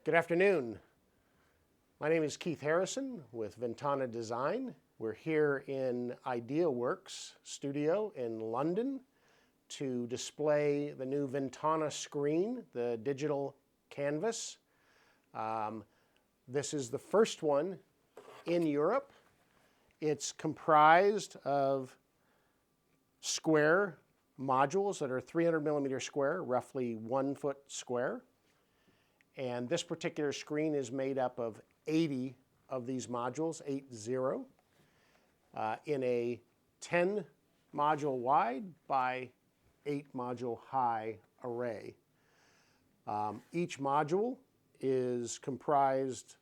Good afternoon. My name is Keith Harrison with Ventana Design. We're here in Ideaworks Studio in London to display the new Ventana screen, the digital canvas. This is the first one in Europe. It's comprised of square modules that are 300 millimeter square, roughly 1 foot square. And this particular screen is made up of 80 of these modules, 80, in a 10 module wide by 8 module high array. Each module is comprised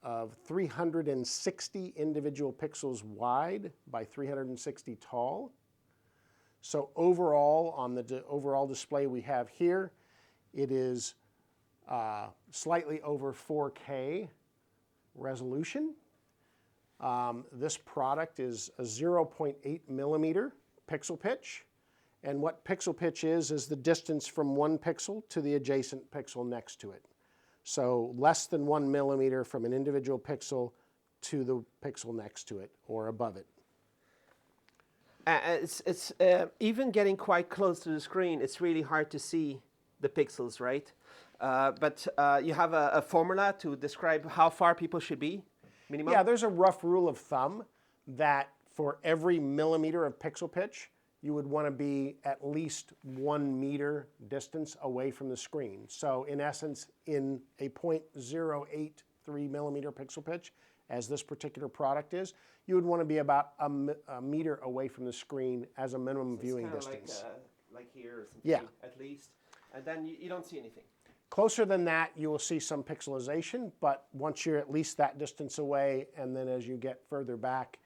of 360 individual pixels wide by 360 tall. So overall, on the overall display we have here, it is slightly over 4K resolution. This product is a 0.8 millimeter pixel pitch. And what pixel pitch is the distance from one pixel to the adjacent pixel next to it. So less than 1 millimeter from an individual pixel to the pixel next to it or above it. It's even getting quite close to the screen, it's really hard to see the pixels, right? But you have a formula to describe how far people should be, minimum? Yeah, there's a rough rule of thumb that for every millimeter of pixel pitch, you would want to be at least 1 meter distance away from the screen. So in essence, in a 0.083 millimeter pixel pitch, as this particular product is, you would want to be about a meter away from the screen as a minimum So viewing it's distance. like here or something, yeah, at least. And then you don't see anything. Closer than that, you will see some pixelization, but once you're at least that distance away, and then as you get further back,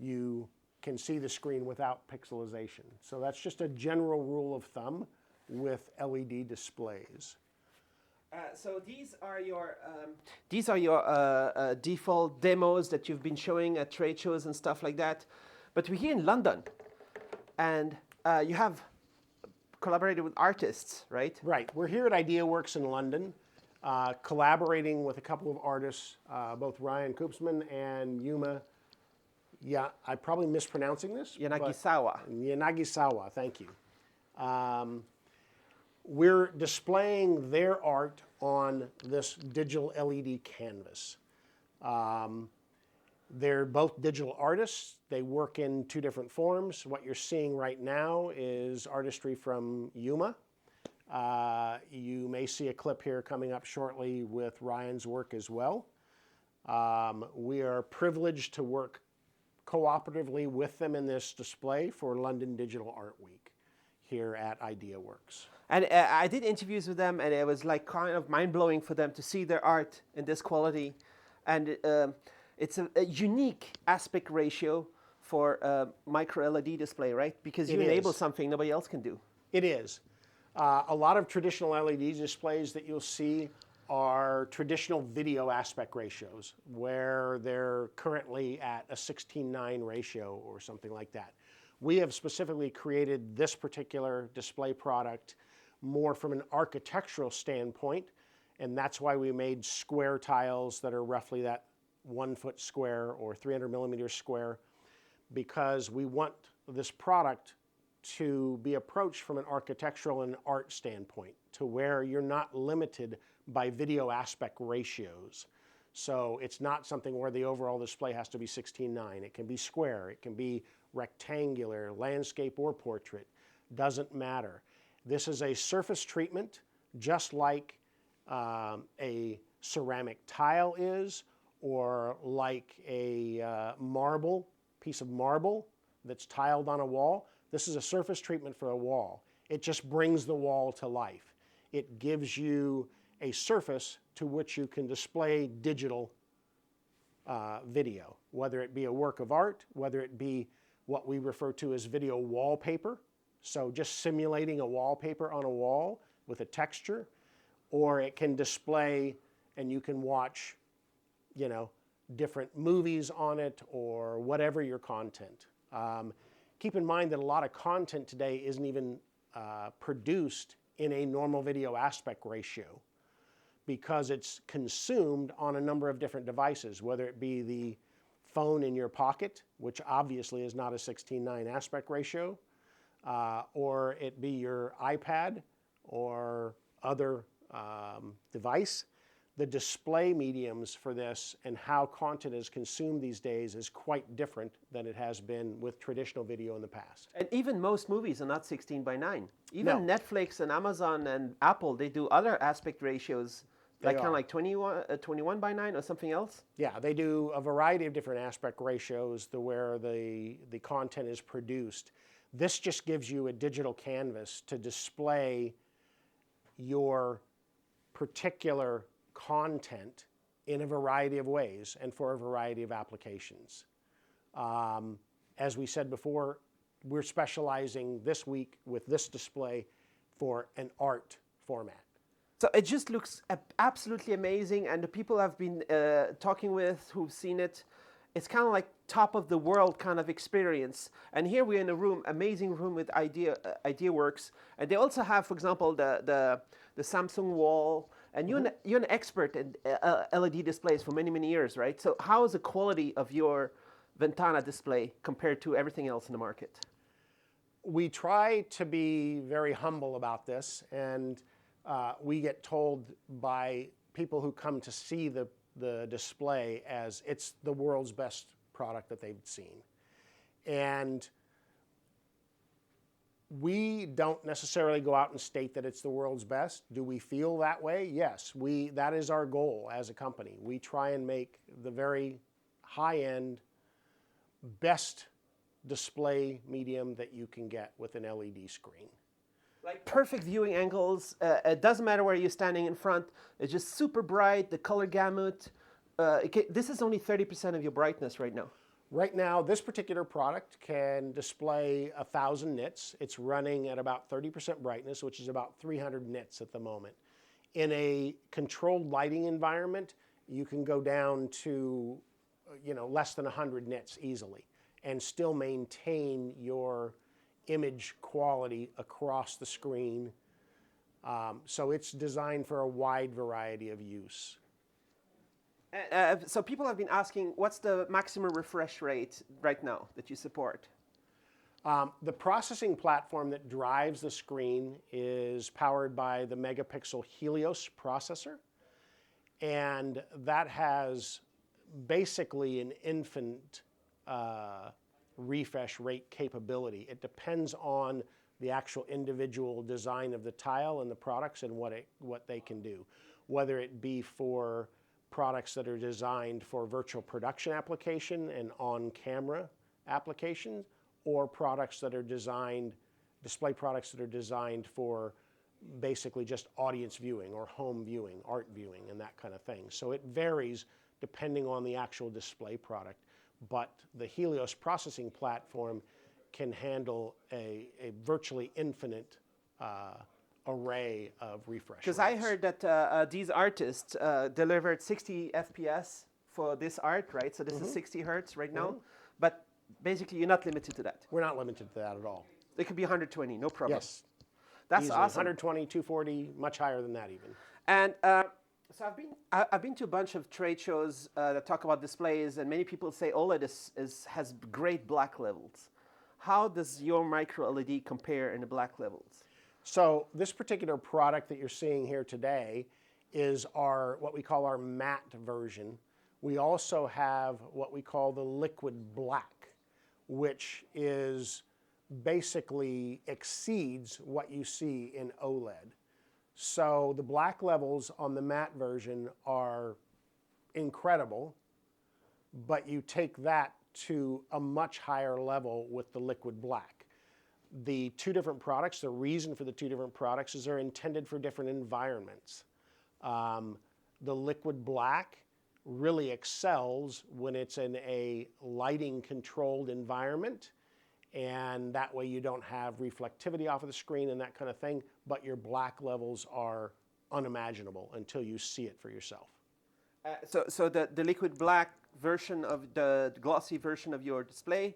you can see the screen without pixelization. So that's just a general rule of thumb with LED displays. So these are your default demos that you've been showing at trade shows and stuff like that. But we're here in London, and you have collaborated with artists, right? Right. We're here at Ideaworks in London, collaborating with a couple of artists, both Ryan Koopmans and Yuma. Yeah, I'm probably mispronouncing this. Yanagisawa. Yanagisawa, thank you. We're displaying their art on this digital LED canvas. They're both digital artists. They work in 2 different forms. What you're seeing right now is artistry from Yuma. You may see a clip here coming up shortly with Ryan's work as well. We are privileged to work cooperatively with them in this display for London Digital Art Week here at Ideaworks. And I did interviews with them, and it was like kind of mind-blowing for them to see their art in this quality. And it's a unique aspect ratio for a micro-LED display, right? Because you enable something nobody else can do. It is. A lot of traditional LED displays that you'll see are traditional video aspect ratios, where they're currently at a 16:9 ratio or something like that. We have specifically created this particular display product more from an architectural standpoint, and that's why we made square tiles that are roughly that 1 foot square or 300 millimeter square, because we want this product to be approached from an architectural and art standpoint, to where you're not limited by video aspect ratios. So it's not something where the overall display has to be 16:9. It can be square, it can be rectangular, landscape or portrait, doesn't matter. This is a surface treatment, just like a ceramic tile is, or like a piece of marble that's tiled on a wall. This is a surface treatment for a wall. It just brings the wall to life. It gives you a surface to which you can display digital video, whether it be a work of art, whether it be what we refer to as video wallpaper, so just simulating a wallpaper on a wall with a texture, or it can display and you can watch, different movies on it or whatever your content. Keep in mind that a lot of content today isn't even produced in a normal video aspect ratio, because it's consumed on a number of different devices, whether it be the phone in your pocket, which obviously is not a 16:9 aspect ratio, or it be your iPad or other device. The display mediums for this and how content is consumed these days is quite different than it has been with traditional video in the past. And even most movies are not 16:9. Even No. Netflix and Amazon and Apple, they do other aspect ratios, like kind of like 21:9 or something else. Yeah, they do a variety of different aspect ratios to where the content is produced. This just gives you a digital canvas to display your particular content in a variety of ways and for a variety of applications. As we said before, we're specializing this week with this display for an art format. So it just looks absolutely amazing, and the people I've been talking with who've seen it, it's kind of like top of the world kind of experience. And here we're in a room, amazing room with Ideaworks, and they also have, for example, the Samsung wall. And you're an expert in LED displays for many, many years, right? So how is the quality of your Ventana display compared to everything else in the market? We try to be very humble about this, and we get told by people who come to see the display as it's the world's best product that they've seen. And we don't necessarily go out and state that it's the world's best. Do we feel that way? Yes, that is our goal as a company. We try and make the very high-end, best display medium that you can get with an LED screen. Like perfect viewing angles. It doesn't matter where you're standing in front. It's just super bright, the color gamut. This is only 30% of your brightness right now. Right now, this particular product can display 1,000 nits. It's running at about 30% brightness, which is about 300 nits at the moment. In a controlled lighting environment, you can go down to less than 100 nits easily and still maintain your image quality across the screen. So it's designed for a wide variety of use. So people have been asking, what's the maximum refresh rate right now that you support? The processing platform that drives the screen is powered by the Megapixel Helios processor, and that has basically an infinite refresh rate capability. It depends on the actual individual design of the tile and the products and what they can do, whether it be for products that are designed for virtual production application and on-camera applications, or products that are display products that are designed for basically just audience viewing or home viewing, art viewing, and that kind of thing. So it varies depending on the actual display product. But the Helios processing platform can handle a virtually infinite array of refresh Because rates. I heard that these artists delivered 60 FPS for this art, right? So this is 60 hertz right now. But basically, you're not limited to that. We're not limited to that at all. It could be 120, no problem. Yes. That's Easily. awesome. 120, 240, much higher than that even. And so I've been to a bunch of trade shows that talk about displays, and many people say OLED has great black levels. How does your micro LED compare in the black levels? So this particular product that you're seeing here today is what we call our matte version. We also have what we call the liquid black, which is basically exceeds what you see in OLED. So the black levels on the matte version are incredible, but you take that to a much higher level with the liquid black. The two different products, the reason for the two different products is they're intended for different environments. The liquid black really excels when it's in a lighting controlled environment, and that way you don't have reflectivity off of the screen and that kind of thing, but your black levels are unimaginable until you see it for yourself. So the liquid black version of the glossy version of your display,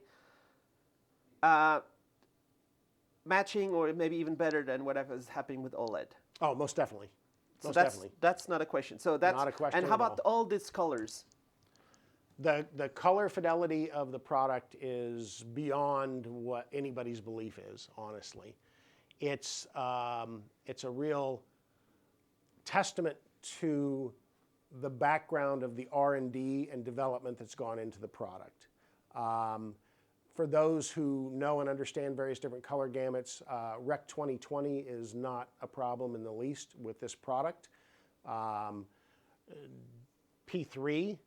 matching or maybe even better than whatever is happening with OLED. Oh, most definitely. So Most that's definitely. that's not a question. So that's Not a question And how at about all these colors? The color fidelity of the product is beyond what anybody's belief is, honestly. It's a real testament to the background of the R&D and development that's gone into the product. For those who know and understand various different color gamuts, Rec 2020 is not a problem in the least with this product. P3,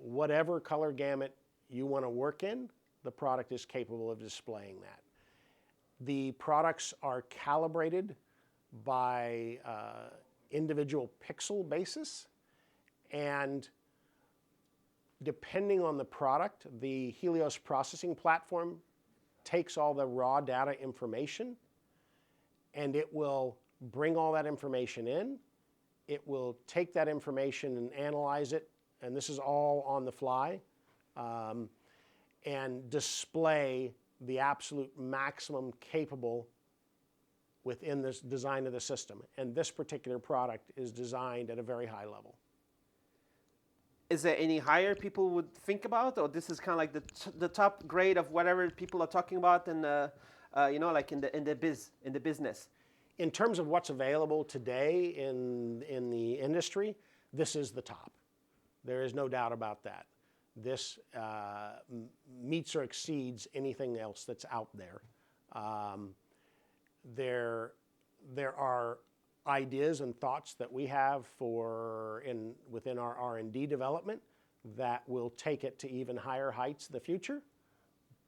whatever color gamut you want to work in, the product is capable of displaying that. The products are calibrated by individual pixel basis, and depending on the product, the Helios processing platform takes all the raw data information and it will bring all that information in. It will take that information and analyze it, and this is all on the fly, and display the absolute maximum capable within this design of the system. And this particular product is designed at a very high level. Is there any higher people would think about, or this is kind of like the top grade of whatever people are talking about, and like in the business? In terms of what's available today in the industry, this is the top. There is no doubt about that. This meets or exceeds anything else that's out there. There are ideas and thoughts that we have within our R&D development that will take it to even higher heights in the future.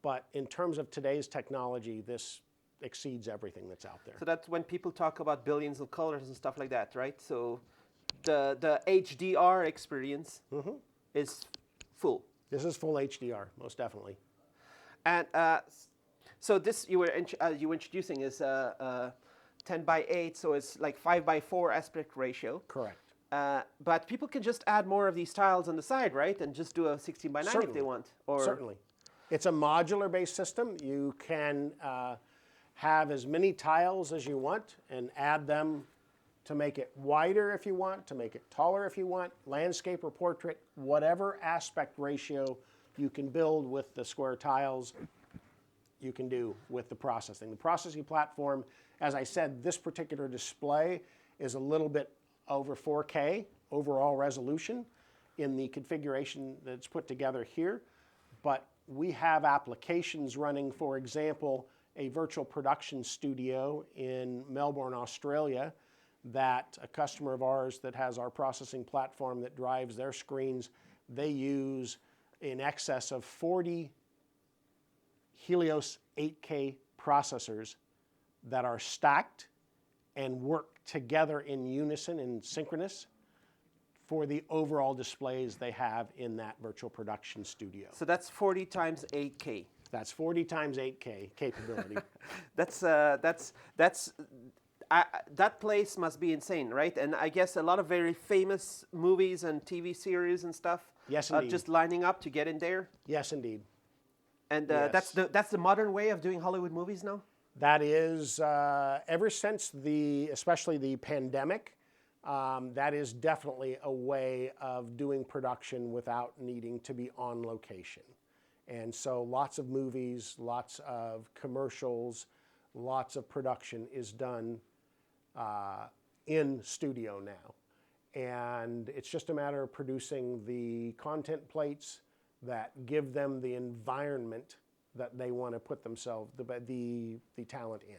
But in terms of today's technology, this exceeds everything that's out there. So that's when people talk about billions of colors and stuff like that, right? So the HDR experience is full. This is full HDR, most definitely. And so this you were introducing is 10:8, so it's like 5:4 aspect ratio. Correct. But people can just add more of these tiles on the side, right? And just do a 16:9 Certainly. if they want. Or Certainly. It's a modular-based system. You can have as many tiles as you want and add them to make it wider if you want, to make it taller if you want, landscape or portrait, whatever aspect ratio you can build with the square tiles, you can do with the processing. The processing platform, as I said, this particular display is a little bit over 4K overall resolution in the configuration that's put together here. But we have applications running, for example, a virtual production studio in Melbourne, Australia, that a customer of ours that has our processing platform that drives their screens, they use in excess of 40 Helios 8K processors that are stacked and work together in unison and synchronous for the overall displays they have in that virtual production studio. So that's 40 times 8K. That's 40 times 8K capability. That place must be insane, right? And I guess a lot of very famous movies and TV series and stuff Yes, are indeed. just lining up to get in there. Yes, indeed. And Yes. that's the modern way of doing Hollywood movies now? That is, ever since especially the pandemic, that is definitely a way of doing production without needing to be on location. And so lots of movies, lots of commercials, lots of production is done in studio now. And it's just a matter of producing the content plates that give them the environment that they want to put themselves, the talent in.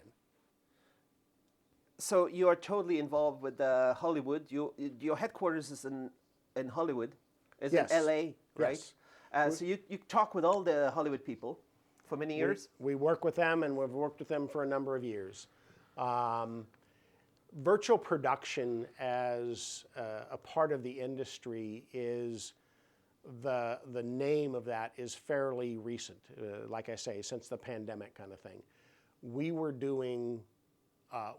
So you are totally involved with Hollywood. Your headquarters is in Hollywood. It's Yes. in LA, right? Yes. So you talk with all the Hollywood people for many years? We work with them, and we've worked with them for a number of years. Virtual production as a part of the industry is, the name of that is fairly recent, like I say, since the pandemic kind of thing. We were doing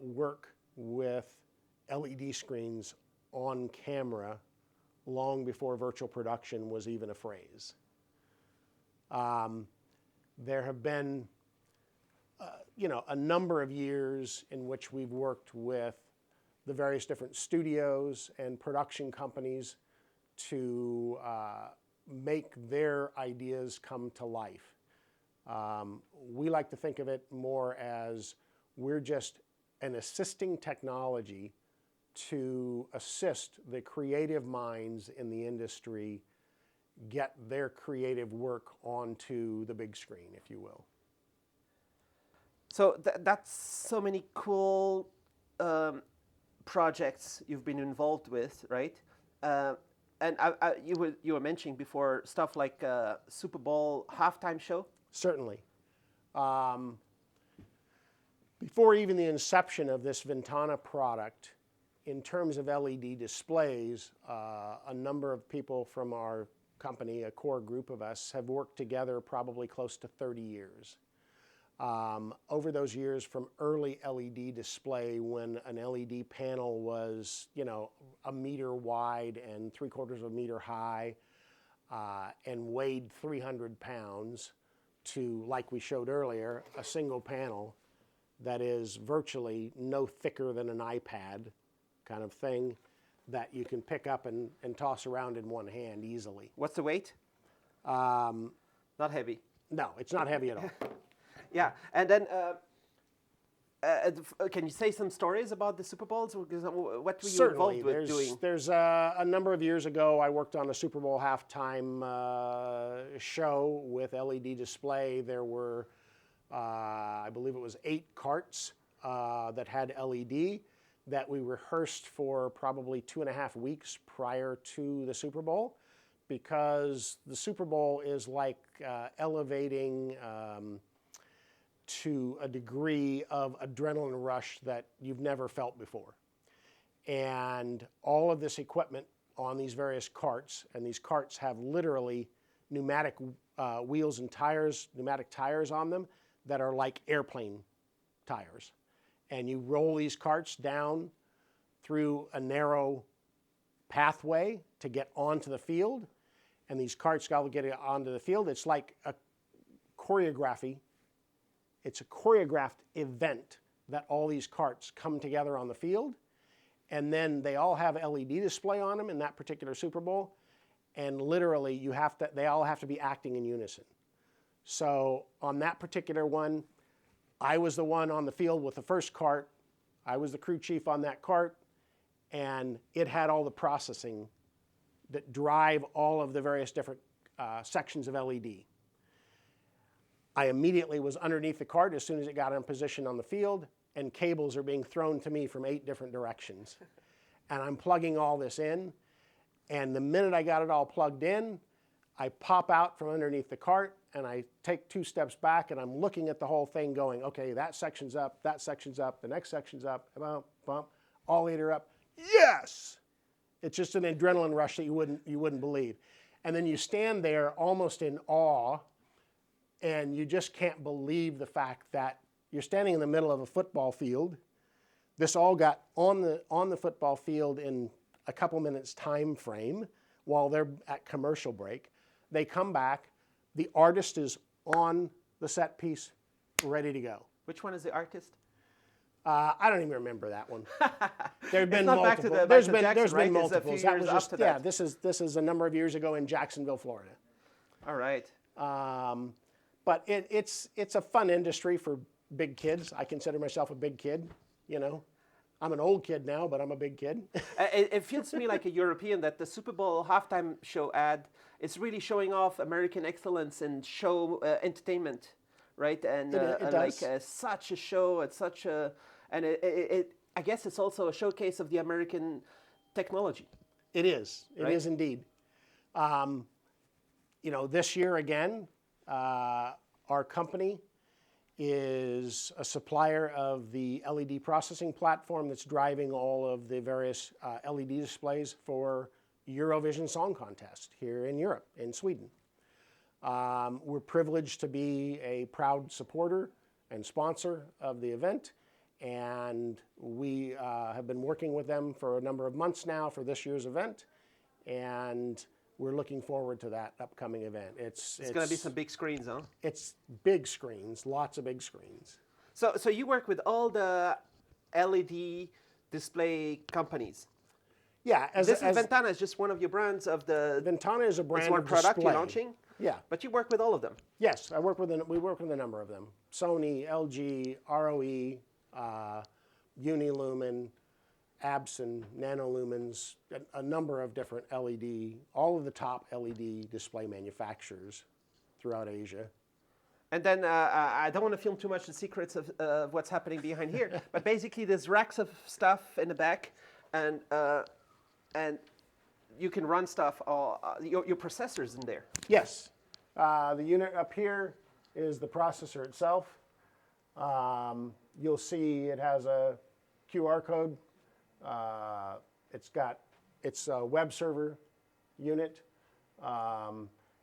work with LED screens on camera long before virtual production was even a phrase. There have been a number of years in which we've worked with the various different studios and production companies to make their ideas come to life. We like to think of it more as we're just an assisting technology to assist the creative minds in the industry get their creative work onto the big screen, if you will. So that's so many cool projects you've been involved with, right? And you were mentioning before stuff like Super Bowl halftime show. Certainly. Before even the inception of this Ventana product, in terms of LED displays, a number of people from our company, a core group of us, have worked together probably close to 30 years. Over those years, from early LED display, when an LED panel was, you know, 1 meter wide and 3/4 of a meter high, and weighed 300 pounds, to, like we showed earlier, a single panel that is virtually no thicker than an iPad kind of thing that you can pick up and toss around in one hand easily. What's the weight? Not heavy. No, it's not heavy at all. Yeah, and then can you say some stories about the Super Bowls? What were you involved with doing? There's a number of years ago, I worked on a Super Bowl halftime show with LED display. There were, I believe it was 8 carts that had LED that we rehearsed for probably 2.5 weeks prior to the Super Bowl, because the Super Bowl is like elevating to a degree of adrenaline rush that you've never felt before. And all of this equipment on these various carts, and these carts have literally pneumatic wheels and tires, pneumatic tires on them that are like airplane tires. And you roll these carts down through a narrow pathway to get onto the field, and these carts got to get onto the field. It's like a choreography. It's a choreographed event that all these carts come together on the field, and then they all have LED display on them in that particular Super Bowl, and literally they all have to be acting in unison. So on that particular one, I was the one on the field with the first cart. I was the crew chief on that cart, and it had all the processing that drive all of the various different sections of LED. I immediately was underneath the cart as soon as it got in position on the field, and cables are being thrown to me from 8 different directions. And I'm plugging all this in, and the minute I got it all plugged in, I pop out from underneath the cart, and I take 2 steps back, and I'm looking at the whole thing going, okay, that section's up, the next section's up, bump, bump, all 8 are up. Yes! It's just an adrenaline rush that you wouldn't believe. And then you stand there almost in awe, and you just can't believe the fact that you're standing in the middle of a football field. This all got on the football field in a couple minutes time frame while they're at commercial break. They come back. The artist is on the set piece, ready to go. Which one is the artist? I don't even remember that one. There've been not multiple. Back to there's Jackson, been right? multiples. It's a few years after that. This is a number of years ago in Jacksonville, Florida. All right. But it's a fun industry for big kids. I consider myself a big kid. You know, I'm an old kid now, but I'm a big kid. It feels to me like a European that the Super Bowl halftime show ad is really showing off American excellence in show entertainment, right? And it does. like such a show, it's such a, and I guess it's also a showcase of the American technology. It is. It right? is indeed. You know, this year again, our company is a supplier of the LED processing platform that's driving all of the various LED displays for Eurovision Song Contest here in Europe, in Sweden. We're privileged to be a proud supporter and sponsor of the event, and we have been working with them for a number of months now for this year's event, and we're looking forward to that upcoming event. It's going to be some big screens, huh? It's big screens, lots of big screens. So you work with all the LED display companies. Yeah, Ventana is just one of your brands of the. Ventana is a brand one of product display. you're launching. Yeah, but you work with all of them. Yes, we work with a number of them: Sony, LG, ROE, Unilumen, Absen, Nanolumens, a number of different LED, all of the top LED display manufacturers throughout Asia. And then I don't want to film too much the secrets of what's happening behind here, but basically there's racks of stuff in the back, and you can run stuff, your processors in there. Yes. The unit up here is the processor itself. You'll see it has a QR code. It's a web server unit.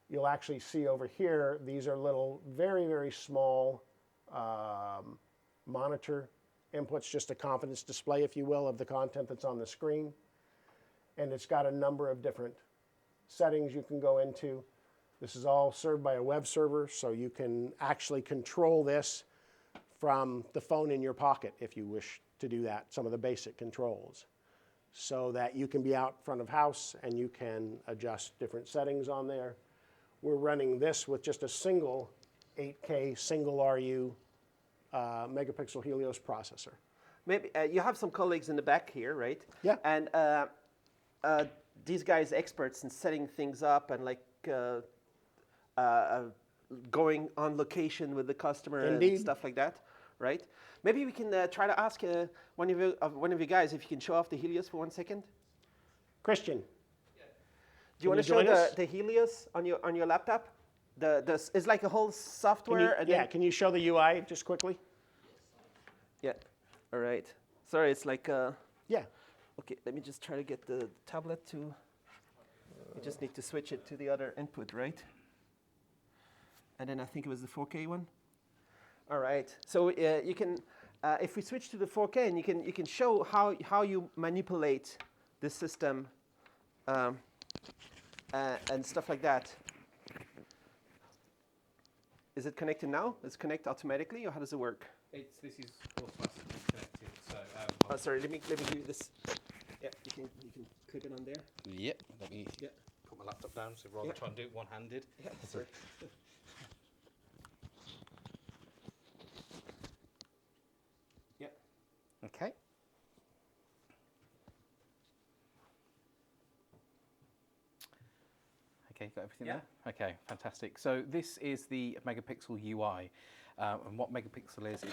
You'll actually see over here, these are little, very, very small monitor inputs, just a confidence display, if you will, of the content that's on the screen. And it's got a number of different settings you can go into. This is all served by a web server, so you can actually control this from the phone in your pocket if you wish to do that, some of the basic controls, so that you can be out front of house and you can adjust different settings on there. We're running this with just a single 8K, single RU megapixel Helios processor. Maybe you have some colleagues in the back here, right? Yeah. And these guys experts in setting things up and like going on location with the customer Indeed. and stuff like that, right? Maybe we can try to ask one of you guys if you can show off the Helios for 1 second. Christian. Do you want to show the Helios on your laptop? It's like a whole software. Can you show the UI just quickly? Yeah. All right. Sorry, it's like. Yeah. Okay, let me just try to get the tablet to. You just need to switch it to the other input, right? And then I think it was the 4K one. All right. So you can, if we switch to the 4K, and you can show how you manipulate the system. And stuff like that. Is it connected now? Does it connect automatically, or how does it work? This is automatically connected. So. Oh, sorry. Let me give you this. Yeah, you can clip it on there. Yep. Let me put my laptop down. So rather try and do it one-handed. Yeah. Sorry. Yeah. Okay. Okay, got everything there? Okay, fantastic. So this is the Megapixel UI, and what Megapixel is,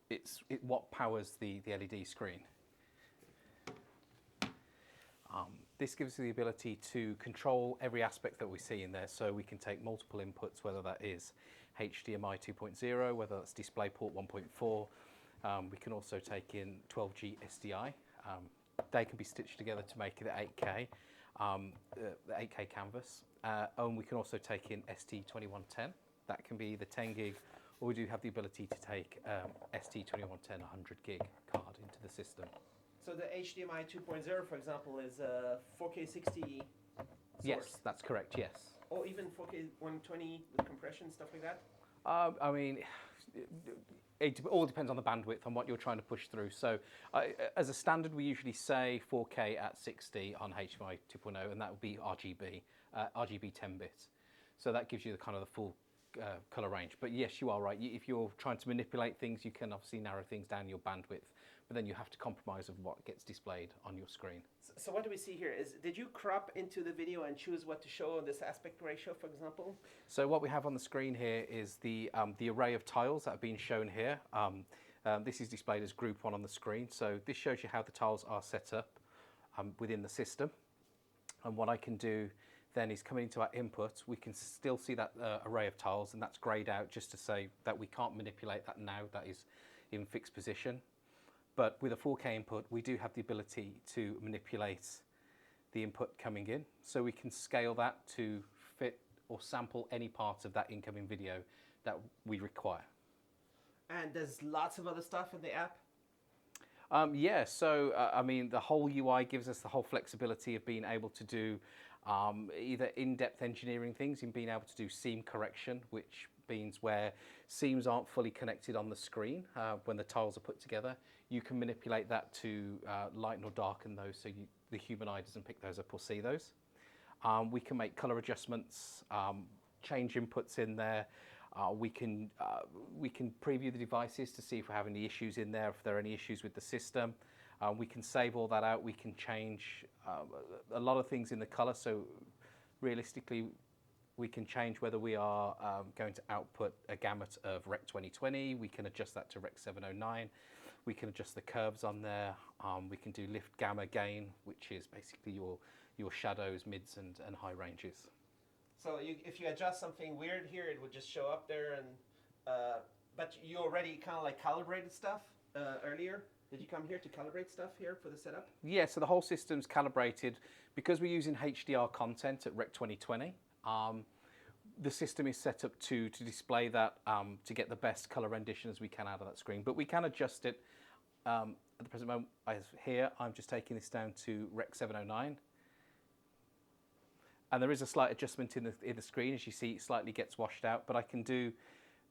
it's what powers the LED screen. This gives you the ability to control every aspect that we see in there, so we can take multiple inputs, whether that is HDMI 2.0, whether that's DisplayPort 1.4. We can also take in 12G SDI. They can be stitched together to make it 8K. The 8K canvas, and we can also take in ST2110. That can be the 10 gig, or we do have the ability to take ST2110 100 gig card into the system. So the HDMI 2.0, for example, is a 4K 60 source. Yes, that's correct. Yes. Or even 4K 120 with compression, stuff like that. I mean, it all depends on the bandwidth and what you're trying to push through. So as a standard, we usually say 4K at 60 on HDMI 2.0, and that would be RGB 10 bit. So that gives you the kind of the full color range. But yes, you are right. If you're trying to manipulate things, you can obviously narrow things down your bandwidth, but then you have to compromise of what gets displayed on your screen. So what do we see here? Did you crop into the video and choose what to show on this aspect ratio, for example? So what we have on the screen here is the array of tiles that are being shown here. This is displayed as group 1 on the screen. So this shows you how the tiles are set up within the system. And what I can do then is come into our input. We can still see that array of tiles, and that's grayed out just to say that we can't manipulate that now. That is in fixed position. But with a 4K input, we do have the ability to manipulate the input coming in. So we can scale that to fit or sample any part of that incoming video that we require. And there's lots of other stuff in the app? Yeah, so I mean, the whole UI gives us the whole flexibility of being able to do either in-depth engineering things, in being able to do seam correction, which means where seams aren't fully connected on the screen when the tiles are put together. You can manipulate that to lighten or darken those so the human eye doesn't pick those up or see those. We can make color adjustments, change inputs in there. We can preview the devices to see if we're having any issues in there, if there are any issues with the system. We can save all that out. We can change a lot of things in the color. So realistically, we can change whether we are going to output a gamut of Rec 2020. We can adjust that to Rec 709. We can adjust the curves on there. We can do lift, gamma, gain, which is basically your shadows, mids, and high ranges. So if you adjust something weird here, it would just show up there. And but you already kind of like calibrated stuff earlier. Did you come here to calibrate stuff here for the setup? Yeah, so the whole system's calibrated. Because we're using HDR content at Rec 2020, the system is set up to display that to get the best color rendition as we can out of that screen. But we can adjust it at the present moment. Here, I'm just taking this down to Rec 709. And there is a slight adjustment in the screen. As you see, it slightly gets washed out. But I can do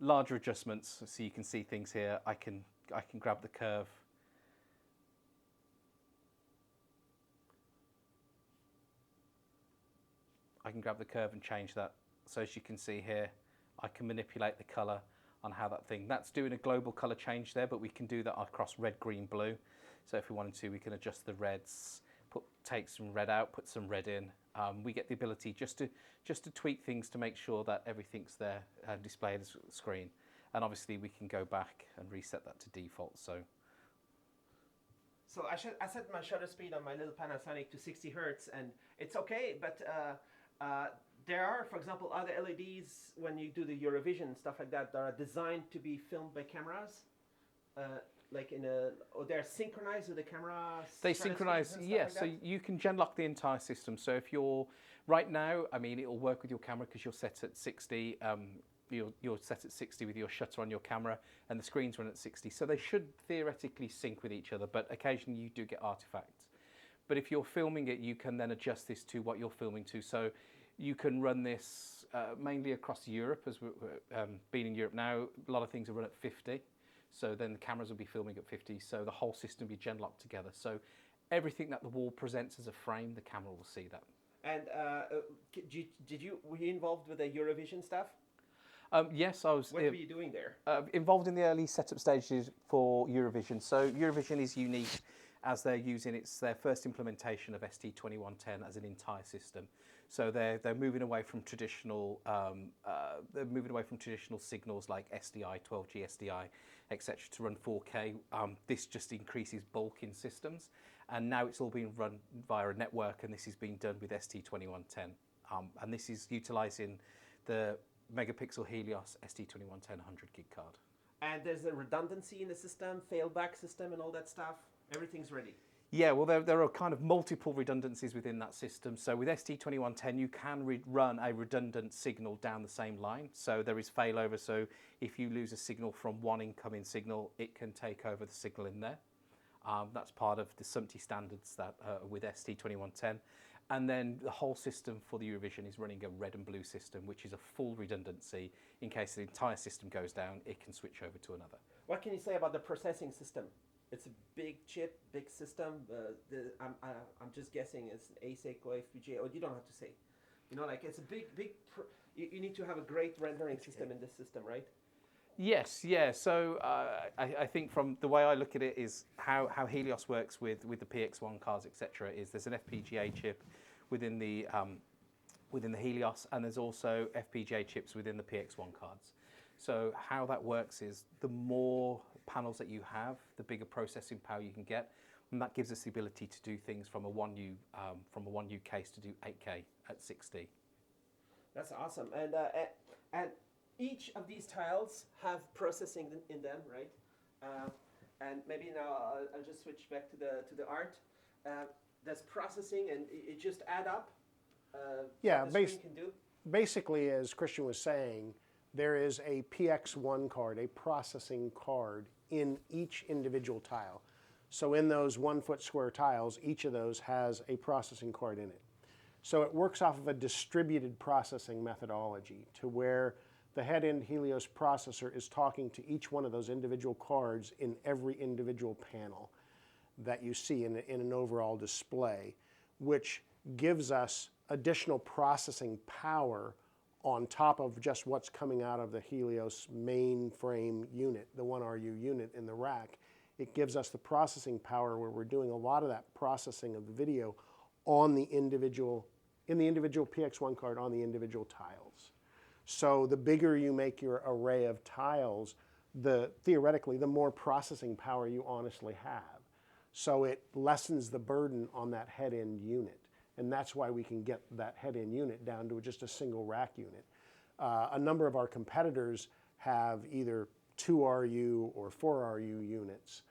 larger adjustments so you can see things here. I can grab the curve. I can grab the curve and change that. So as you can see here, I can manipulate the color on how that thing. That's doing a global color change there, but we can do that across red, green, blue. So if we wanted to, we can adjust the reds, take some red out, put some red in. We get the ability just to tweak things to make sure that everything's there displayed on the screen. And obviously we can go back and reset that to default. So I set my shutter speed on my little Panasonic to 60 Hertz, and it's okay, but there are, for example, other LEDs when you do the Eurovision, stuff like that are designed to be filmed by cameras. Like they're synchronized with the camera. They synchronize, yeah. Like so you can gen lock the entire system. So if you're right now, I mean, it'll work with your camera because you're set at 60. You're set at 60 with your shutter on your camera, and the screens run at 60. So they should theoretically sync with each other, but occasionally you do get artifacts. But if you're filming it, you can then adjust this to what you're filming to. So you can run this mainly across Europe, as we're being in Europe now. A lot of things are run at 50. So then the cameras will be filming at 50. So the whole system will be gen locked together. So everything that the wall presents as a frame, the camera will see that. And were you involved with the Eurovision stuff? Yes, I was. What were you doing there? Involved in the early setup stages for Eurovision. So Eurovision is unique as they're using their first implementation of ST2110 as an entire system. So they're moving away from traditional signals like SDI, 12G SDI, etc. to run 4K. This just increases bulk in systems, and now it's all being run via a network, and this is being done with ST2110. And this is utilizing the Megapixel Helios ST2110 100 gig card. And there's a redundancy in the system, failback system, and all that stuff. Everything's ready. Yeah, well, there are kind of multiple redundancies within that system. So with ST2110, you can run a redundant signal down the same line. So there is failover. So if you lose a signal from one incoming signal, it can take over the signal in there. That's part of the SMPTE standards that with ST2110. And then the whole system for the Eurovision is running a red and blue system, which is a full redundancy. In case the entire system goes down, it can switch over to another. What can you say about the processing system? It's a big chip, big system. I'm just guessing it's an ASIC or FPGA, or you don't have to say. You know, like it's a big. You need to have a great rendering system in this system, right? Yes, yeah. So I think from the way I look at it is how Helios works with the PX1 cards, etc. Is there's an FPGA chip within the Helios, and there's also FPGA chips within the PX1 cards. So how that works is the more panels that you have, the bigger processing power you can get, and that gives us the ability to do things from a 1U case to do 8K at 60. That's awesome, and each of these tiles have processing in them, right? And maybe now I'll just switch back to the art. There's processing, and it just add up. Yeah, what the screen can do. Basically, as Christian was saying, there is a PX1 card, a processing card, in each individual tile. So in those 1 foot square tiles, each of those has a processing card in it. So it works off of a distributed processing methodology to where the head-end Helios processor is talking to each one of those individual cards in every individual panel that you see in an overall display, which gives us additional processing power on top of just what's coming out of the Helios mainframe unit, the 1RU unit in the rack. It gives us the processing power where we're doing a lot of that processing of the video on the individual, in the individual PX1 card on the individual tiles. So the bigger you make your array of tiles, theoretically, the more processing power you honestly have. So it lessens the burden on that head-end unit. And that's why we can get that head-end unit down to just a single rack unit. A number of our competitors have either 2RU or 4RU units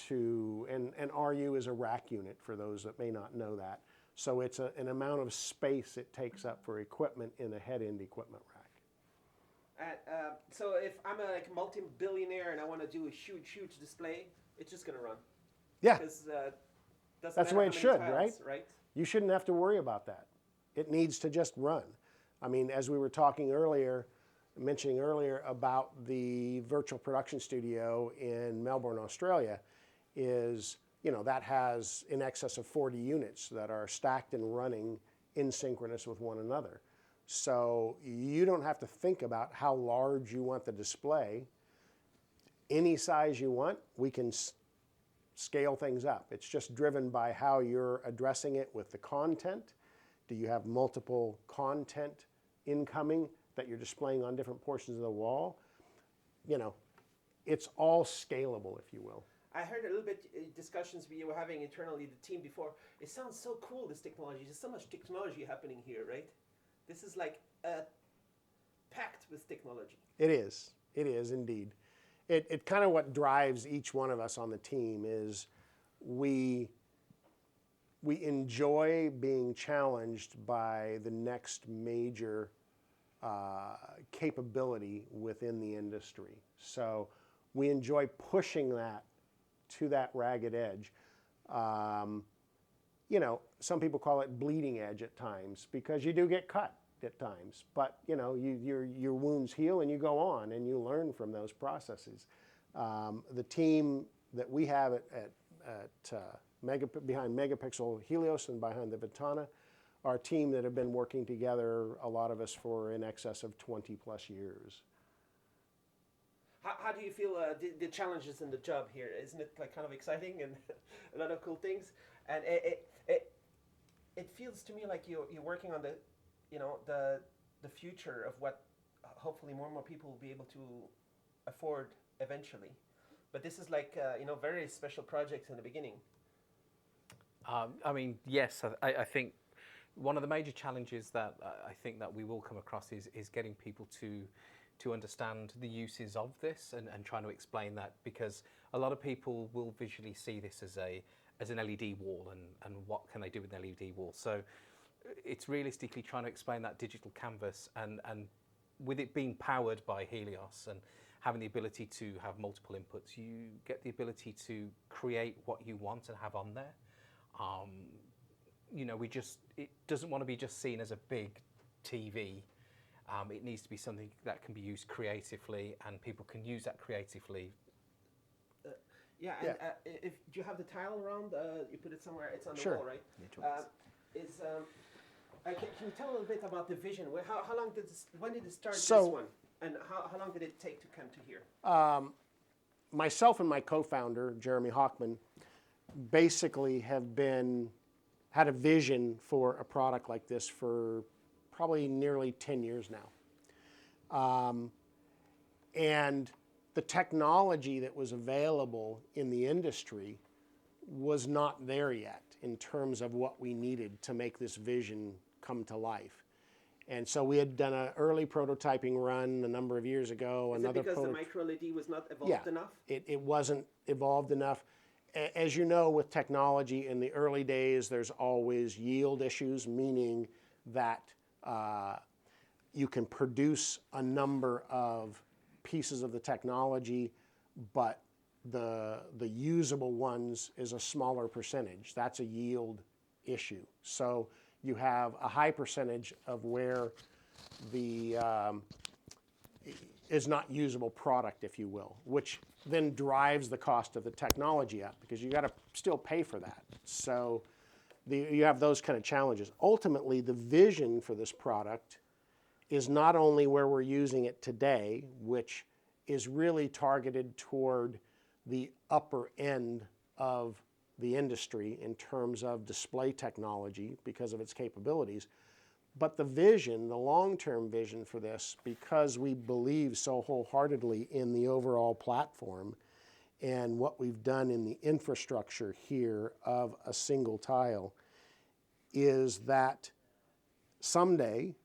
and RU is a rack unit for those that may not know that. So it's an amount of space it takes up for equipment in a head-end equipment rack. So if I'm a multi-billionaire and I want to do a huge display, it's just going to run. Yeah, That's the way it should, tiles, right? You shouldn't have to worry about that. It needs to just run. I mean, as we were mentioning earlier about the virtual production studio in Melbourne, Australia, that has in excess of 40 units that are stacked and running in synchronous with one another. So you don't have to think about how large you want the display. Any size you want, we can scale things up. It's just driven by how you're addressing it with the content. Do you have multiple content incoming that you're displaying on different portions of the wall? It's all scalable, if you will. I heard a little bit discussions we were having internally, the team before. It sounds so cool, this technology. There's so much technology happening here, right? This is like packed with technology. It is indeed. It kind of what drives each one of us on the team is we enjoy being challenged by the next major capability within the industry. So we enjoy pushing that to that ragged edge. Some people call it bleeding edge at times because you do get cut at times, but your wounds heal and you go on and you learn from those processes. The team that we have behind Megapixel Helios and behind the Ventana are a team that have been working together, a lot of us, for in excess of 20 plus years. How do you feel the challenges in the job here? Isn't it like kind of exciting and a lot of cool things? And it feels to me like you're working on the future of what hopefully more and more people will be able to afford eventually. But this is like very special projects in the beginning. Yes, I think one of the major challenges that I think that we will come across is getting people to understand the uses of this and trying to explain that, because a lot of people will visually see this as an LED wall and what can they do with an LED wall. So it's realistically trying to explain that digital canvas and with it being powered by Helios and having the ability to have multiple inputs, you get the ability to create what you want and have on there. It doesn't want to be just seen as a big TV. It needs to be something that can be used creatively, and people can use that creatively. If do you have the tile around? You put it somewhere. It's on the Sure. wall, right? Can you tell a little bit about the vision? How long when did it start? This one, and how long did it take to come to here? Myself and my co-founder Jeremy Hockman basically had a vision for a product like this for probably nearly 10 years now. And the technology that was available in the industry was not there yet in terms of what we needed to make this vision come to life. And so we had done an early prototyping run a number of years ago. Is it because the microLED was not evolved enough? It wasn't evolved enough. As you know, with technology in the early days, there's always yield issues, meaning that you can produce a number of pieces of the technology, but the usable ones is a smaller percentage. That's a yield issue. So you have a high percentage of where the is not usable product, if you will, which then drives the cost of the technology up because you got to still pay for that. So you have those kind of challenges. Ultimately, the vision for this product is not only where we're using it today, which is really targeted toward the upper end of the industry in terms of display technology because of its capabilities, but the vision, the long-term vision for this, because we believe so wholeheartedly in the overall platform and what we've done in the infrastructure here of a single tile, is that someday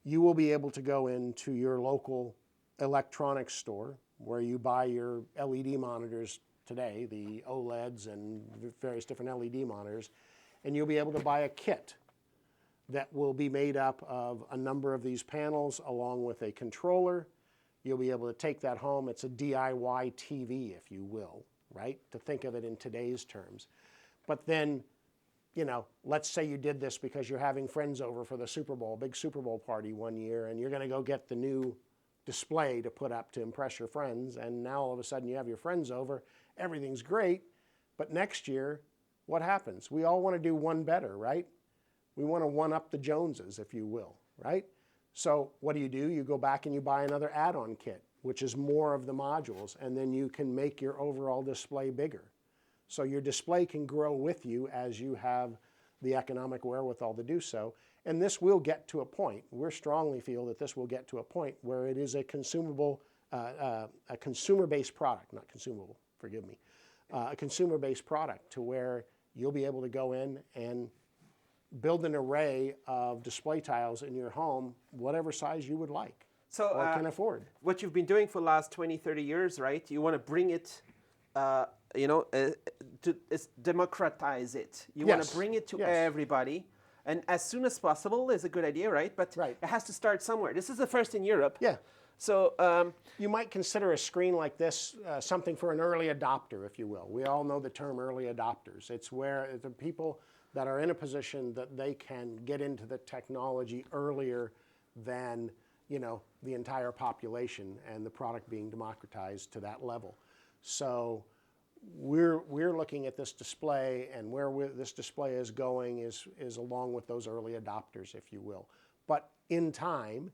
you will be able to go into your local electronics store where you buy your LED monitors today, the OLEDs and various different LED monitors, and you'll be able to buy a kit that will be made up of a number of these panels along with a controller. You'll be able to take that home. It's a DIY TV, if you will, right? To think of it in today's terms. But then, you know, let's say you did this because you're having friends over for the Super Bowl, big Super Bowl party one year, and you're going to go get the new display to put up to impress your friends, and now all of a sudden you have your friends over, everything's great, but next year, what happens? We all want to do one better, right? We want to one-up the Joneses, if you will, right? So what do? You go back and you buy another add-on kit, which is more of the modules, and then you can make your overall display bigger. So your display can grow with you as you have the economic wherewithal to do so. And this will get to a point, we strongly feel that this will get to a point where it is a consumable, a consumer-based product, not consumable, forgive me, a consumer-based product to where you'll be able to go in and build an array of display tiles in your home, whatever size you would like or can afford. What you've been doing for the last 20, 30 years, right? You want to bring it, democratize it. You want to bring it to everybody. And as soon as possible is a good idea, right? But it has to start somewhere. This is the first in Europe. Yeah. So you might consider a screen like this something for an early adopter, if you will. We all know the term early adopters. It's where the people that are in a position that they can get into the technology earlier than, you know, the entire population and the product being democratized to that level. So we're looking at this display, and where this display is going is along with those early adopters, if you will. But in time,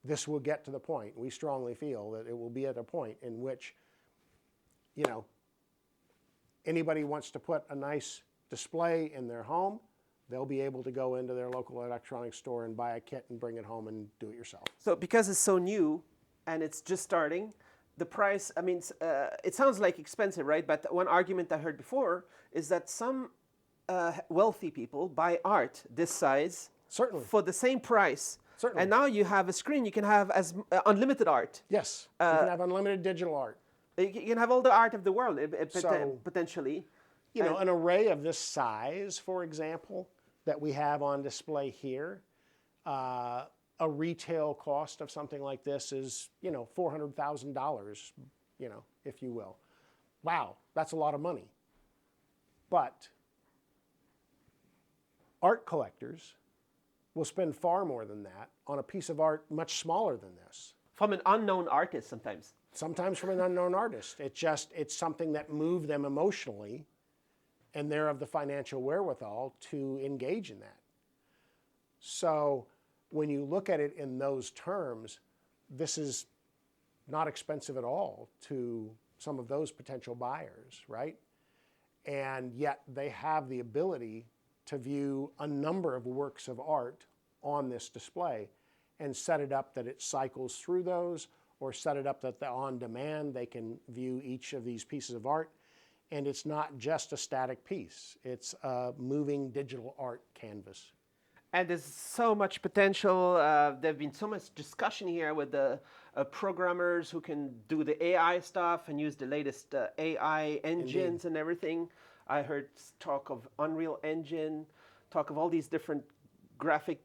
this will get to the point, we strongly feel that it will be at a point in which, you know, anybody wants to put a nice display in their home, they'll be able to go into their local electronics store and buy a kit and bring it home and do it yourself. So because it's so new and it's just starting, the price, I mean, it sounds like expensive, right? But one argument I heard before is that some wealthy people buy art this size for the same price. Certainly. And now you have a screen, you can have unlimited art. Yes, you can have unlimited digital art. You can have all the art of the world, potentially. You know, an array of this size, for example, that we have on display here, a retail cost of something like this is, you know, $400,000, you know, if you will. Wow, that's a lot of money. But art collectors will spend far more than that on a piece of art much smaller than this. From an unknown artist sometimes. Sometimes from an unknown artist. It's something that moved them emotionally, and they're of the financial wherewithal to engage in that. So when you look at it in those terms, this is not expensive at all to some of those potential buyers, right? And yet they have the ability to view a number of works of art on this display and set it up that it cycles through those, or set it up that on demand they can view each of these pieces of art. And it's not just a static piece. It's a moving digital art canvas. And there's so much potential. There's been so much discussion here with the programmers who can do the AI stuff and use the latest AI engines and everything. I heard talk of Unreal Engine, talk of all these different graphic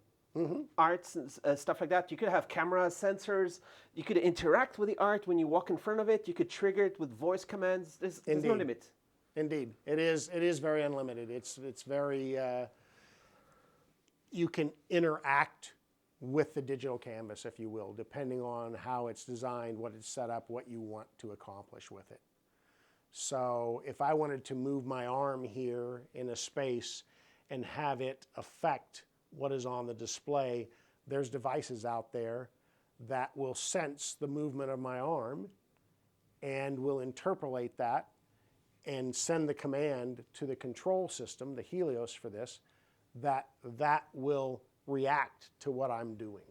arts and stuff like that. You could have camera sensors. You could interact with the art when you walk in front of it. You could trigger it with voice commands. There's no limit. Indeed, it is very unlimited. It's very. You can interact with the digital canvas, if you will, depending on how it's designed, what it's set up, what you want to accomplish with it. So if I wanted to move my arm here in a space and have it affect what is on the display, there's devices out there that will sense the movement of my arm and will interpolate that and send the command to the control system, the Helios for this, that will react to what I'm doing.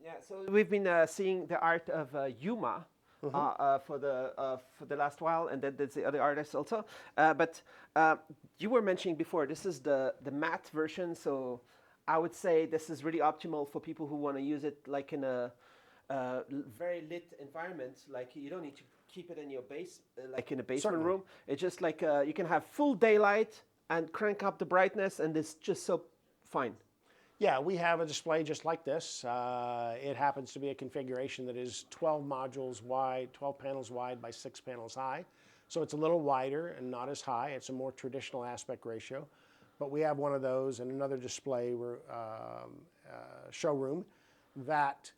Yeah, so we've been seeing the art of Yuma for the last while, and then there's the other artists also. But you were mentioning before, this is the matte version, so I would say this is really optimal for people who want to use it like in a very lit environment. Like you don't need to keep it in your base, like in a basement Certainly. room. It's just like you can have full daylight and crank up the brightness, and it's just so fine. Yeah, we have a display just like this. It happens to be a configuration that is 12 modules wide, 12 panels wide by 6 panels high. So it's a little wider and not as high. It's a more traditional aspect ratio. But we have one of those in another display showroom. That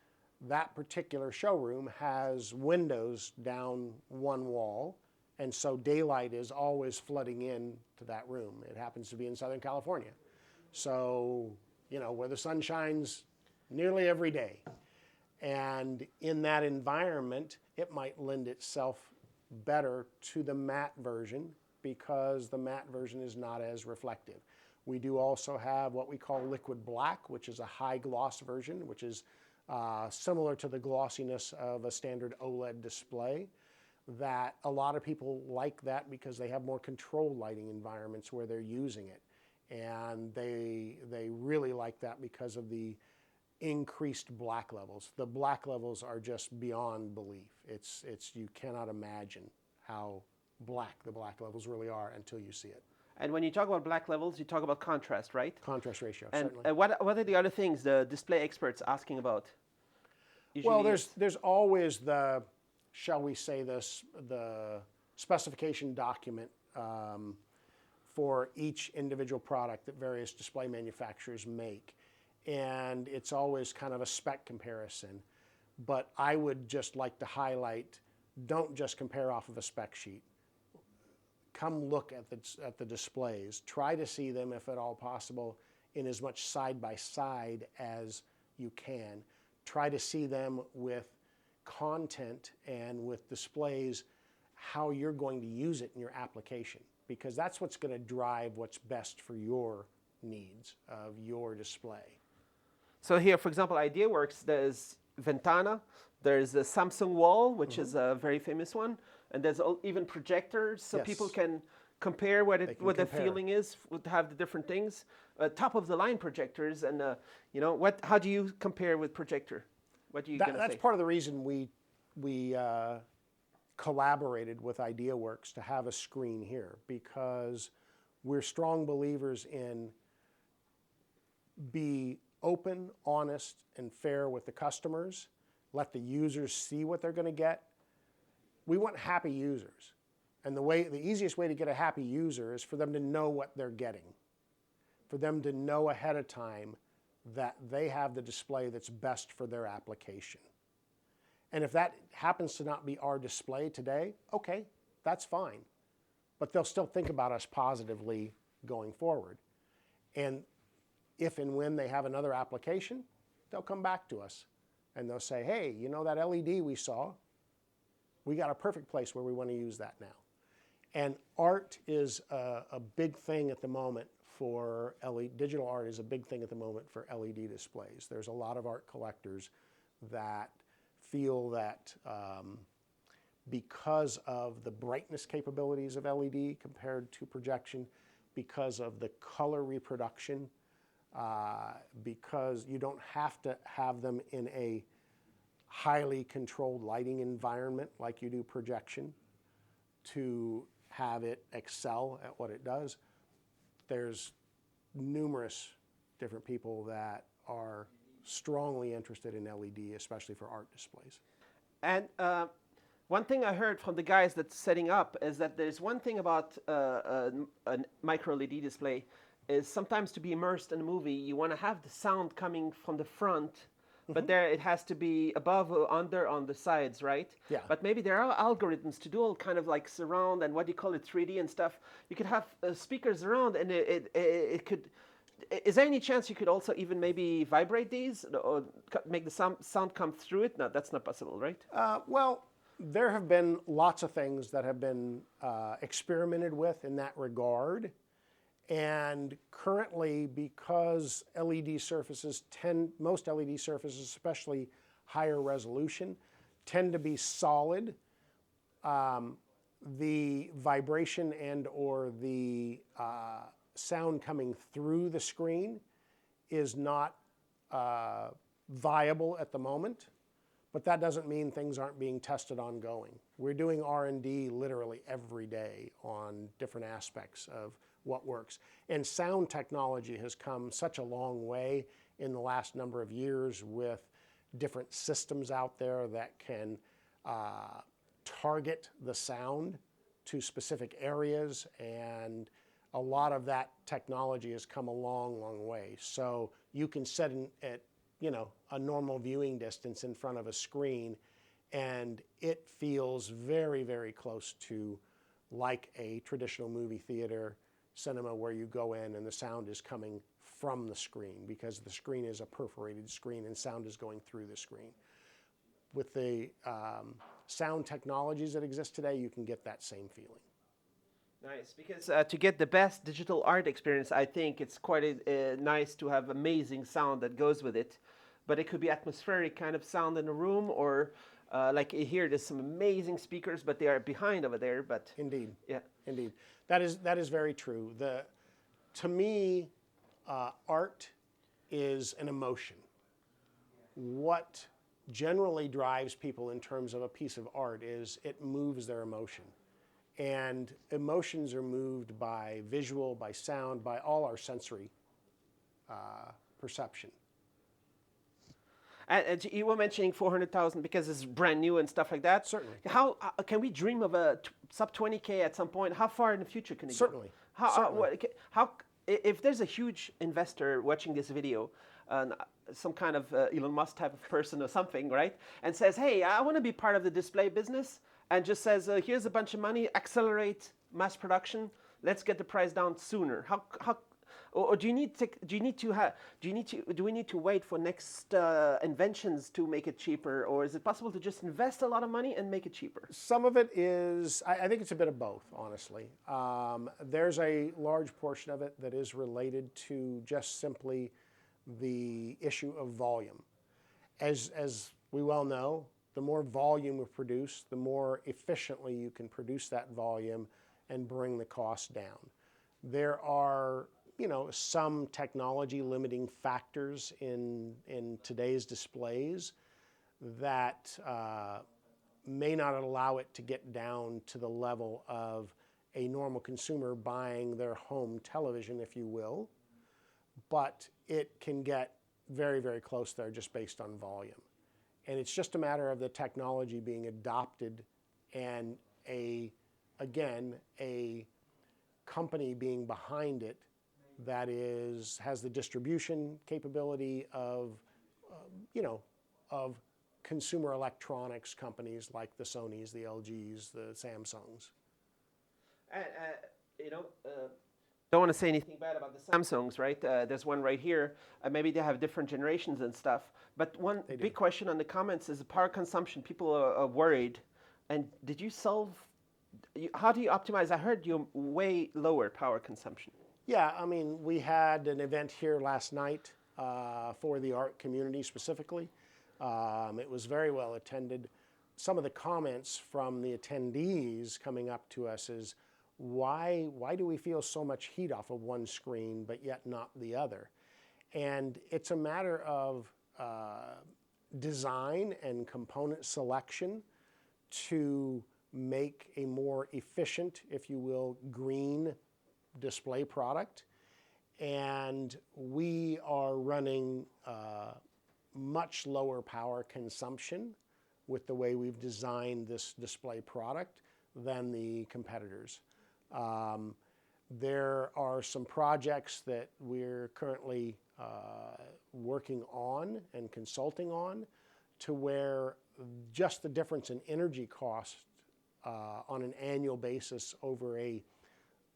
particular showroom has windows down one wall, and so daylight is always flooding in to that room. It happens to be in Southern California. So, you know, where the sun shines nearly every day. And in that environment, it might lend itself better to the matte version because the matte version is not as reflective. We do also have what we call liquid black, which is a high gloss version, which is similar to the glossiness of a standard OLED display. That a lot of people like that because they have more controlled lighting environments where they're using it. And they really like that because of the increased black levels. The black levels are just beyond belief. It's you cannot imagine how black the black levels really are until you see it. And when you talk about black levels, you talk about contrast, right? Contrast ratio, And certainly. what are the other things the display experts asking about? Well, there's always the, shall we say this, the specification document for each individual product that various display manufacturers make. And it's always kind of a spec comparison. But I would just like to highlight, don't just compare off of a spec sheet. Come look at the displays. Try to see them, if at all possible, in as much side by side as you can. Try to see them with content and with displays, how you're going to use it in your application. Because that's what's going to drive what's best for your needs of your display. So here, for example, Ideaworks, there's Ventana, there's a Samsung wall, which is a very famous one, and there's even projectors, so Yes. people can compare what the feeling is, would have the different things. Top of the line projectors, and you know, how do you compare with Projector? What are you going to say? That's part of the reason we collaborated with Ideaworks to have a screen here, because we're strong believers in be open, honest, and fair with the customers. Let the users see what they're going to get. We want happy users. And the easiest way to get a happy user is for them to know what they're getting. For them to know ahead of time that they have the display that's best for their application. And if that happens to not be our display today, okay, that's fine. But they'll still think about us positively going forward. And if and when they have another application, they'll come back to us. And they'll say, hey, you know that LED we saw? We got a perfect place where we want to use that now. And art is a big thing at the moment for LED. Digital art is a big thing at the moment for LED displays. There's a lot of art collectors that feel that because of the brightness capabilities of LED compared to projection, because of the color reproduction, because you don't have to have them in a highly controlled lighting environment like you do projection to have it excel at what it does. There's numerous different people that are strongly interested in LED, especially for art displays. And one thing I heard from the guys that's setting up is that there's one thing about a micro LED display is sometimes to be immersed in a movie, you want to have the sound coming from the front, but there it has to be above or under on the sides, right? Yeah. But maybe there are algorithms to do all kind of like surround and what do you call it, 3D and stuff. You could have speakers around, and it could. Is there any chance you could also even maybe vibrate these or make the sound come through it? No, that's not possible, right? Well, there have been lots of things that have been experimented with in that regard. And currently, because LED surfaces most LED surfaces, especially higher resolution, tend to be solid, the vibration and or the sound coming through the screen is not viable at the moment. But that doesn't mean things aren't being tested ongoing. We're doing R&D literally every day on different aspects of what works. And sound technology has come such a long way in the last number of years with different systems out there that can target the sound to specific areas, and a lot of that technology has come a long, long way. So you can set at a normal viewing distance in front of a screen, and it feels very, very close to like a traditional movie theater cinema where you go in and the sound is coming from the screen because the screen is a perforated screen and sound is going through the screen. With the sound technologies that exist today, you can get that same feeling. Nice, because to get the best digital art experience, I think it's quite nice to have amazing sound that goes with it. But it could be atmospheric kind of sound in a room, or like here, there's some amazing speakers, but they are behind over there. But indeed, yeah, indeed, that is very true. To me, art is an emotion. What generally drives people in terms of a piece of art is it moves their emotion. And emotions are moved by visual, by sound, by all our sensory perception. And you were mentioning 400,000 because it's brand new and stuff like that. Certainly. How can we dream of a sub 20K at some point? How far in the future can it Certainly. go? Certainly. How if there's a huge investor watching this video, some kind of Elon Musk type of person or something, right? And says, hey, I want to be part of the display business, and just says, here's a bunch of money, accelerate mass production, let's get the price down sooner. Or do we need to wait for next inventions to make it cheaper, or is it possible to just invest a lot of money and make it cheaper? Some of it is, I think it's a bit of both, honestly. There's a large portion of it that is related to just simply the issue of volume. As we well know, the more volume we produce, the more efficiently you can produce that volume and bring the cost down. There are some technology limiting factors in today's displays that may not allow it to get down to the level of a normal consumer buying their home television, if you will, but it can get very, very close there just based on volume. And it's just a matter of the technology being adopted and a company being behind it that has the distribution capability of consumer electronics companies like the Sonys, the LGs, the Samsungs. Don't want to say anything bad about the Samsungs, right? There's one right here. Maybe they have different generations and stuff. But one big question on the comments is the power consumption. People are worried. And did you how do you optimize? I heard you're way lower power consumption. Yeah, I mean, we had an event here last night for the art community specifically. It was very well attended. Some of the comments from the attendees coming up to us is, why do we feel so much heat off of one screen but yet not the other? And it's a matter of design and component selection to make a more efficient, if you will, green display product. And we are running much lower power consumption with the way we've designed this display product than the competitors. There are some projects that we're currently working on and consulting on to where just the difference in energy cost on an annual basis over a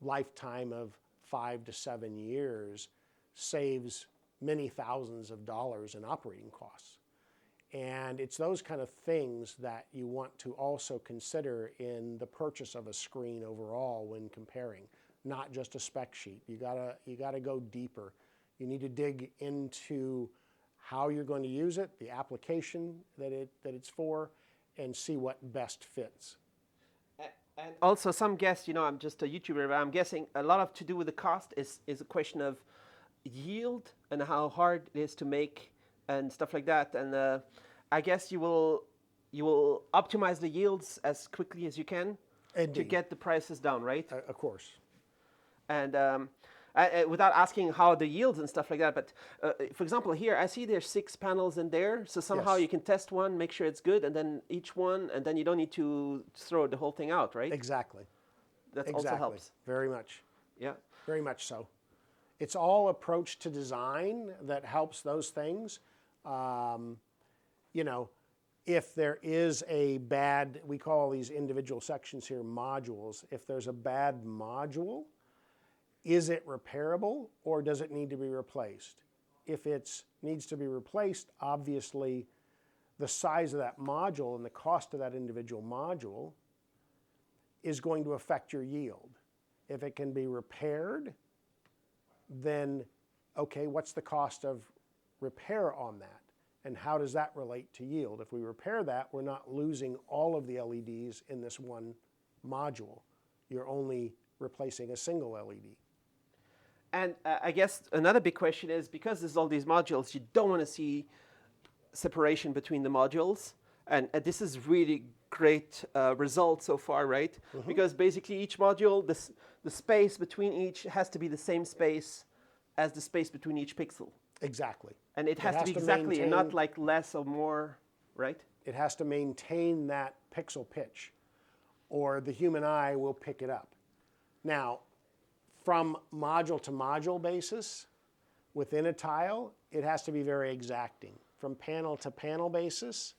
lifetime of 5 to 7 years saves many thousands of dollars in operating costs. And it's those kind of things that you want to also consider in the purchase of a screen overall when comparing, not just a spec sheet. You gotta go deeper. You need to dig into how you're going to use it, the application that it's for, and see what best fits. And also, some guess, I'm just a YouTuber, but I'm guessing a lot of to do with the cost is a question of yield and how hard it is to make and stuff like that. And I guess you will optimize the yields as quickly as you can to get the prices down, right? Of course. And without asking how the yields and stuff like that, but for example, here I see there's 6 panels in there, so somehow you can test one, make sure it's good, and then each one, and then you don't need to throw the whole thing out, right? Exactly. That also helps. Very much. Yeah. Very much so. It's all approach to design that helps those things. If there is a bad, we call these individual sections here modules, if there's a bad module, is it repairable or does it need to be replaced? If it needs to be replaced, obviously the size of that module and the cost of that individual module is going to affect your yield. If it can be repaired, then okay, what's the cost of repair on that? And how does that relate to yield? If we repair that, we're not losing all of the LEDs in this one module. You're only replacing a single LED. And I guess another big question is, because there's all these modules, you don't want to see separation between the modules. And this is really great result so far, right? Mm-hmm. Because basically each module, the space between each has to be the same space as the space between each pixel. Exactly. And it has to be exactly, and not like less or more, right? It has to maintain that pixel pitch, or the human eye will pick it up. Now, from module to module basis, within a tile, it has to be very exacting. From panel to panel basis,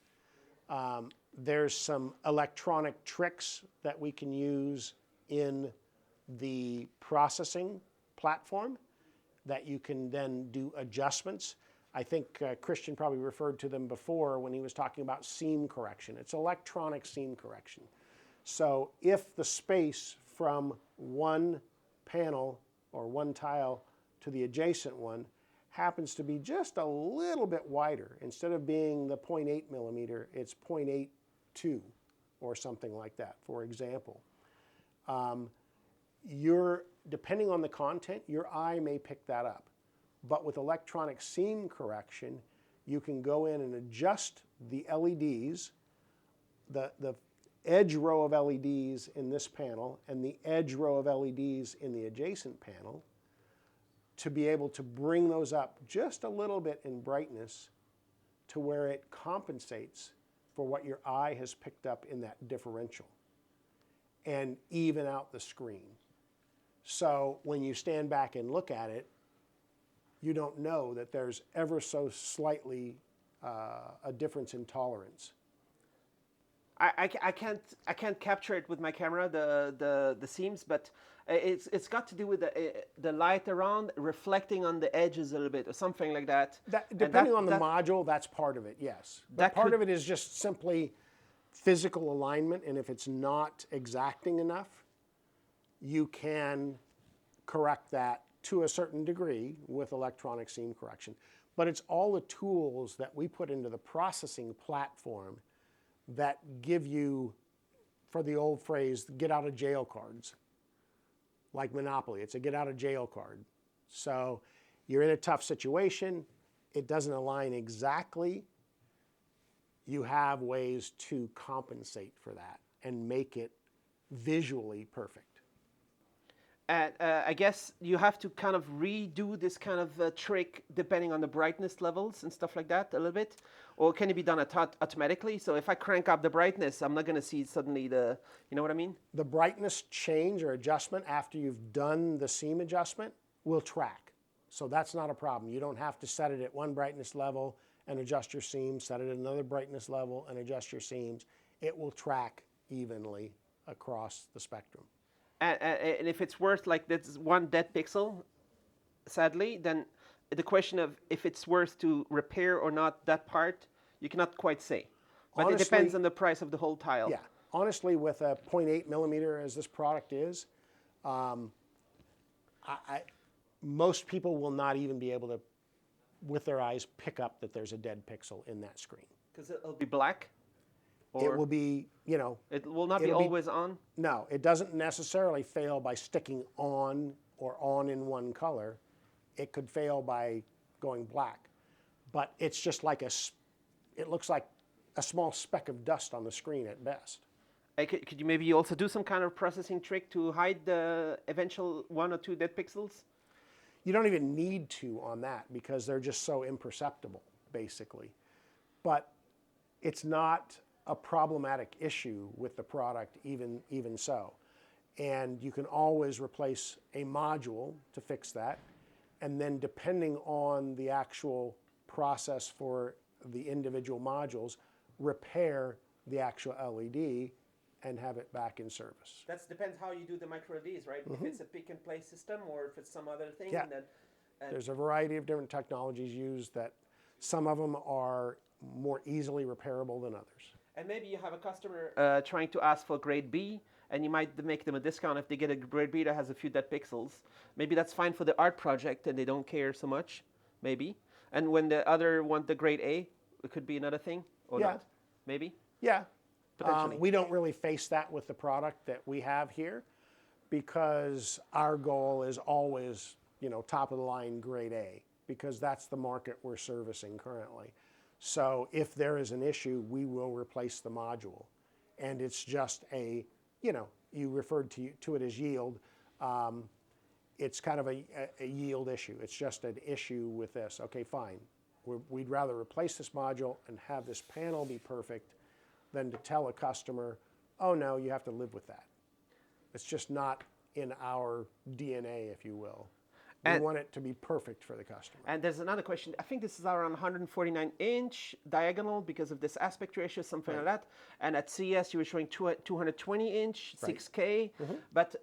there's some electronic tricks that we can use in the processing platform that you can then do adjustments. I think Christian probably referred to them before when he was talking about seam correction. It's electronic seam correction. So if the space from one panel or one tile to the adjacent one happens to be just a little bit wider, instead of being the 0.8 millimeter, it's 0.82 or something like that, for example. Depending on the content, your eye may pick that up. But with electronic seam correction, you can go in and adjust the LEDs, the edge row of LEDs in this panel and the edge row of LEDs in the adjacent panel, to be able to bring those up just a little bit in brightness to where it compensates for what your eye has picked up in that differential and even out the screen. So when you stand back and look at it, you don't know that there's ever so slightly a difference in tolerance. I can't capture it with my camera, the seams, but it's got to do with the light around reflecting on the edges a little bit or something like that. Depending on the module, that's part of it, yes. But part of it is just simply physical alignment, and if it's not exacting enough, you can correct that to a certain degree with electronic seam correction. But it's all the tools that we put into the processing platform that give you, for the old phrase, get out of jail cards. Like Monopoly, it's a get out of jail card. So you're in a tough situation, it doesn't align exactly, you have ways to compensate for that and make it visually perfect. And I guess you have to kind of redo this kind of trick depending on the brightness levels and stuff like that a little bit? Or can it be done automatically? So if I crank up the brightness, I'm not going to see suddenly the, you know what I mean? The brightness change or adjustment after you've done the seam adjustment will track. So that's not a problem. You don't have to set it at one brightness level and adjust your seams, set it at another brightness level and adjust your seams. It will track evenly across the spectrum. And if it's worth like this one dead pixel, sadly, then the question of if it's worth to repair or not that part, you cannot quite say. But honestly, it depends on the price of the whole tile. Yeah. Honestly, with a 0.8 millimeter as this product is, most people will not even be able to, with their eyes, pick up that there's a dead pixel in that screen. Because it'll be black? It will be, you know. It will not be always on? No, it doesn't necessarily fail by sticking on or on in one color. It could fail by going black. But it's just like it looks like a small speck of dust on the screen at best. Could you maybe also do some kind of processing trick to hide the eventual 1 or 2 dead pixels? You don't even need to on that because they're just so imperceptible, basically. But it's not a problematic issue with the product, even so. And you can always replace a module to fix that. And then depending on the actual process for the individual modules, repair the actual LED and have it back in service. That depends how you do the microLEDs, right? Mm-hmm. If it's a pick-and-play system or if it's some other thing. Yeah. There's a variety of different technologies used that some of them are more easily repairable than others. And maybe you have a customer trying to ask for grade B, and you might make them a discount if they get a grade B that has a few dead pixels. Maybe that's fine for the art project and they don't care so much, maybe. And when the other want the grade A, it could be another thing, or not? Maybe? Yeah. Potentially. We don't really face that with the product that we have here because our goal is always, you know, top of the line grade A because that's the market we're servicing currently. So if there is an issue, we will replace the module. And it's just a, you know, you referred to it as yield. It's kind of a yield issue. It's just an issue with this. Okay, fine. We'd rather replace this module and have this panel be perfect than to tell a customer, oh no, you have to live with that. It's just not in our DNA, if you will. We want it to be perfect for the customer. And there's another question. I think this is around 149-inch diagonal because of this aspect ratio, something like that. And at CES, you were showing 220-inch, 6K, but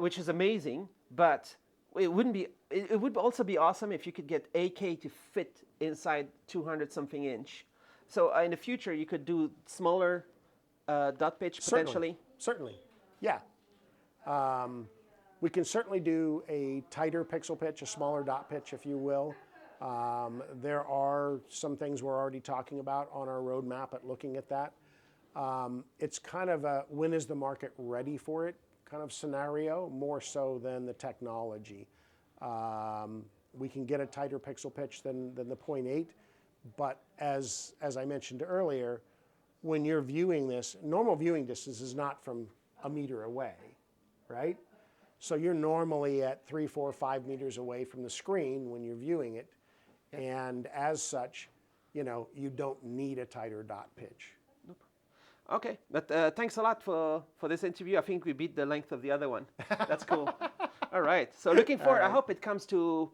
which is amazing. But it wouldn't be. It would also be awesome if you could get 8K to fit inside 200-something inch. So in the future, you could do smaller dot pitch potentially. Certainly, yeah. We can certainly do a tighter pixel pitch, a smaller dot pitch, if you will. There are some things we're already talking about on our roadmap at looking at that. It's kind of a when is the market ready for it kind of scenario, more so than the technology. We can get a tighter pixel pitch than the 0.8, but as I mentioned earlier, when you're viewing this, normal viewing distance is not from a meter away, right? So you're normally at 3, 4, 5 meters away from the screen when you're viewing it. And as such, you know, you don't need a tighter dot pitch. Nope. Okay, but thanks a lot for this interview. I think we beat the length of the other one. That's cool. All right, so looking forward, I hope it comes to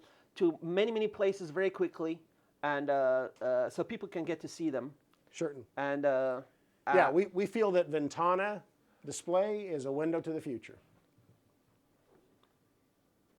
many places very quickly, and so people can get to see them. Certain. And yeah, we feel that Ventana display is a window to the future.